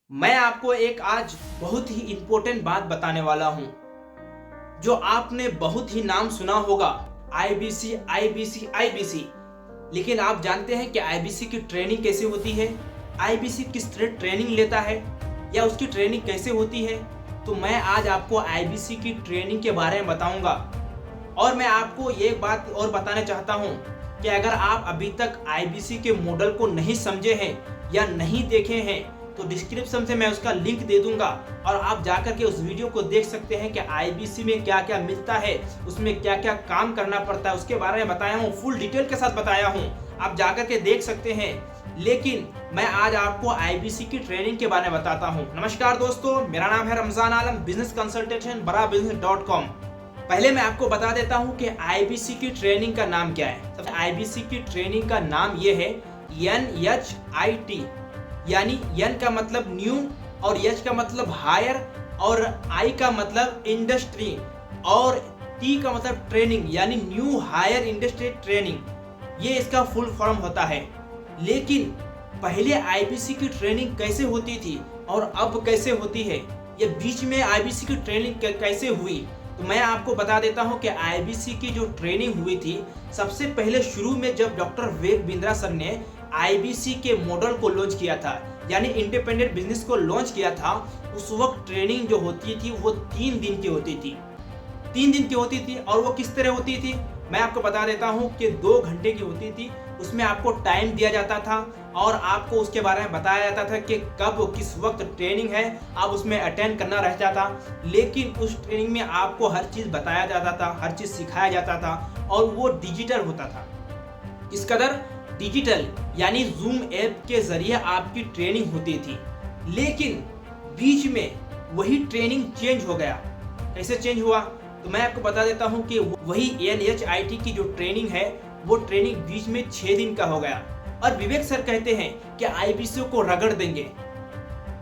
मैं आपको एक आज बहुत ही इंपॉर्टेंट बात बताने वाला हूं जो आपने बहुत ही नाम सुना होगा। IBC IBC IBC. लेकिन आप जानते हैं कि आईबीसी की ट्रेनिंग कैसे होती है? आईबीसी किस तरह ट्रेनिंग लेता है या उसकी ट्रेनिंग कैसे होती है? तो मैं आज आपको आईबीसी की ट्रेनिंग के बारे में बताऊंगा। और मैं आपको ये बात और बताना चाहता हूं कि अगर आप अभी तक आईबीसी के मॉडल को नहीं समझे हैं या नहीं देखे हैं तो डिस्क्रिप्शन से मैं उसका लिंक दे दूंगा और आप जाकर के उस वीडियो को देख सकते हैं कि आईबीसी में क्या क्या मिलता है, उसमें क्या क्या काम करना पड़ता है, उसके बारे में बताया हूँ, फुल डिटेल के साथ बताया हूँ। आप जाकर के देख सकते हैं। लेकिन मैं आज आपको आईबीसी की ट्रेनिंग के बारे में बताता हूँ। नमस्कार दोस्तों, मेरा नाम है रमजान आलम, बिजनेस कंसल्टेशन barabusiness.com। पहले मैं आपको बता देता हूं कि आईबीसी की ट्रेनिंग का नाम क्या है। सबसे आईबीसी की ट्रेनिंग का नाम ये है NHIT, यानी N का मतलब न्यू और H का मतलब हायर और I का मतलब इंडस्ट्री और T का मतलब ट्रेनिंग, यानी न्यू हायर इंडस्ट्री ट्रेनिंग। ये इसका फुल फॉर्म होता है। लेकिन पहले आईबीसी की ट्रेनिंग कैसे होती थी और अब कैसे होती है, ये बीच में आईबीसी की ट्रेनिंग कैसे हुई, तो मैं आपको बता देता हूं कि आईबीसी की जो ट्रेनिंग हुई थी, सबसे पहले शुरू में जब डॉक्टर विवेक बिंद्रा सर ने आईबीसी के मॉडल को लॉन्च किया था, यानी इंडिपेंडेंट बिजनेस को लॉन्च किया था, उस वक्त ट्रेनिंग जो होती थी वो 3 दिन की होती थी। 3 दिन की होती थी और वो किस तरह होती थी मैं आपको बता देता हूं कि 2 घंटे की होती थी। उसमें आपको टाइम दिया जाता था और आपको उसके बारे में बताया जाता था कि कब किस वक्त ट्रेनिंग है, आप उसमें अटेंड करना रहता था। लेकिन उस ट्रेनिंग में आपको हर चीज़ बताया जाता था, हर चीज़ सिखाया जाता था और वो डिजिटल होता था। इस कदर डिजिटल यानी जूम ऐप के जरिए आपकी ट्रेनिंग होती थी। लेकिन बीच में वही ट्रेनिंग चेंज हो गया। कैसे चेंज हुआ तो मैं आपको बता देता हूं कि वही NHIT की जो ट्रेनिंग है वो ट्रेनिंग बीच में 6 दिन का हो गया। और विवेक सर कहते हैं कि आईबीसी को रगड़ देंगे,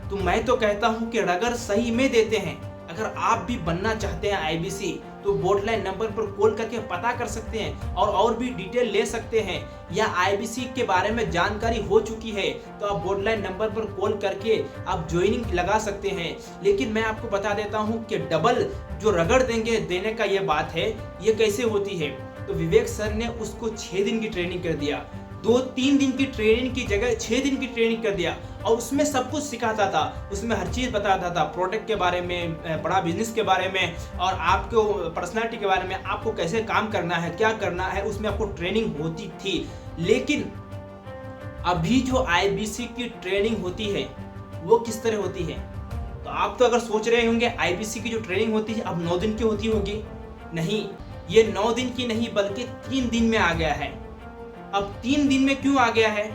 तो मैं तो कहता हूं कि रगड़ सही में देते हैं। अगर आप भी बनना चाहते हैं आईबीसी तो बोर्डलाइन नंबर पर कॉल करके पता कर सकते हैं और भी डिटेल ले सकते हैं, या आईबीसी के बारे में जानकारी हो चुकी है तो आप बोर्डलाइन नंबर पर कॉल करके आप ज्वाइनिंग लगा सकते हैं। लेकिन मैं आपको बता देता हूं कि डबल जो रगड़ देने का ये बात है, ये कैसे होती है। तो विवेक सर ने उसको 6 दिन की ट्रेनिंग कर दिया, 2-3 दिन की ट्रेनिंग की जगह 6 दिन की ट्रेनिंग कर दिया और उसमें सब कुछ सिखाता था, उसमें हर चीज़ बताता था, प्रोडक्ट के बारे में, बड़ा बिजनेस के बारे में और आपको पर्सनालिटी के बारे में, आपको कैसे काम करना है, क्या करना है, उसमें आपको ट्रेनिंग होती थी। लेकिन अभी जो आईबीसी की ट्रेनिंग होती है वो किस तरह होती है, तो आप तो अगर सोच रहे होंगे आईबीसी की जो ट्रेनिंग होती है अब 9 दिन की होती होगी। नहीं, ये 9 दिन की नहीं बल्कि 3 दिन में आ गया है। अब 3 दिन में क्यों आ गया है?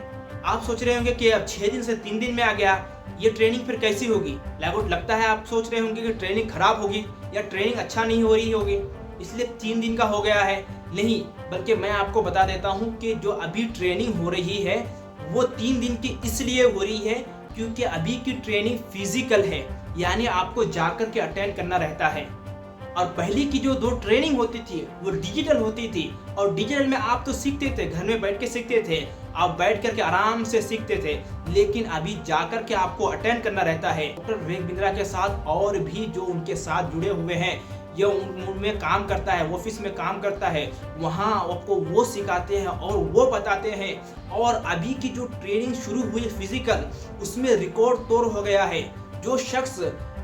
आप सोच रहे होंगे कि अब 6 दिन से 3 दिन में आ गया, ये ट्रेनिंग फिर कैसी होगी? लगता है आप सोच रहे होंगे कि ट्रेनिंग खराब होगी या ट्रेनिंग अच्छा नहीं हो रही होगी, इसलिए 3 दिन का हो गया है। नहीं, बल्कि मैं आपको बता देता हूँ कि जो अभी ट्रेनिंग हो रही है वो 3 दिन की इसलिए हो रही है क्योंकि अभी की ट्रेनिंग फिजिकल है, यानी आपको जाकर के अटेंड करना रहता है। और पहले की जो 2 ट्रेनिंग होती थी वो डिजिटल होती थी और डिजिटल में आप तो सीखते थे, घर में बैठ के सीखते थे, आप बैठ करके आराम से सीखते थे। लेकिन अभी जाकर के आपको अटेंड करना रहता है। डॉक्टर विवेक बिंद्रा के साथ और भी जो उनके साथ जुड़े हुए हैं, ये उनमें काम करता है, ऑफिस में काम करता है, वहाँ आपको वो सिखाते हैं और वो बताते हैं। और अभी की जो ट्रेनिंग शुरू हुई फिजिकल, उसमें रिकॉर्ड तोड़ हो गया है। जो शख्स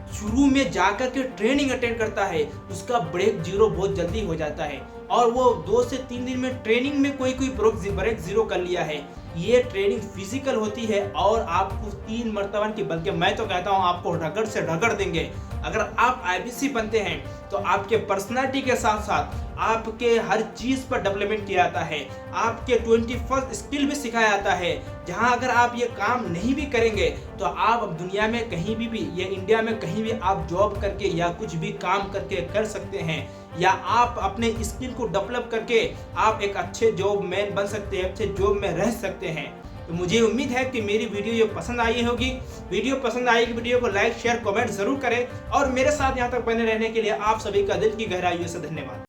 शुरू में जाकर के ट्रेनिंग अटेंड करता है उसका ब्रेक जीरो बहुत जल्दी हो जाता है और वो 2 से 3 दिन में ट्रेनिंग में कोई ब्रेक जीरो कर लिया है। ये ट्रेनिंग फिजिकल होती है और आपको 3 मर्तबा की, बल्कि मैं तो कहता हूँ आपको रगड़ से रगड़ देंगे। अगर आप आईबीसी बनते हैं तो आपके पर्सनालिटी के साथ साथ आपके हर चीज़ पर डेवलपमेंट किया जाता है, आपके 21st स्किल भी सिखाया जाता है। जहां अगर आप ये काम नहीं भी करेंगे तो आप अब दुनिया में कहीं भी या इंडिया में कहीं भी आप जॉब करके या कुछ भी काम करके कर सकते हैं, या आप अपने स्किल को डेवलप करके आप एक अच्छे जॉब मैन बन सकते हैं, अच्छे जॉब में रह सकते हैं। तो मुझे उम्मीद है कि मेरी वीडियो ये पसंद आई होगी। वीडियो पसंद आएगी, वीडियो को लाइक शेयर कमेंट जरूर करें और मेरे साथ यहाँ तक बने रहने के लिए आप सभी का दिल की गहराइयों से धन्यवाद।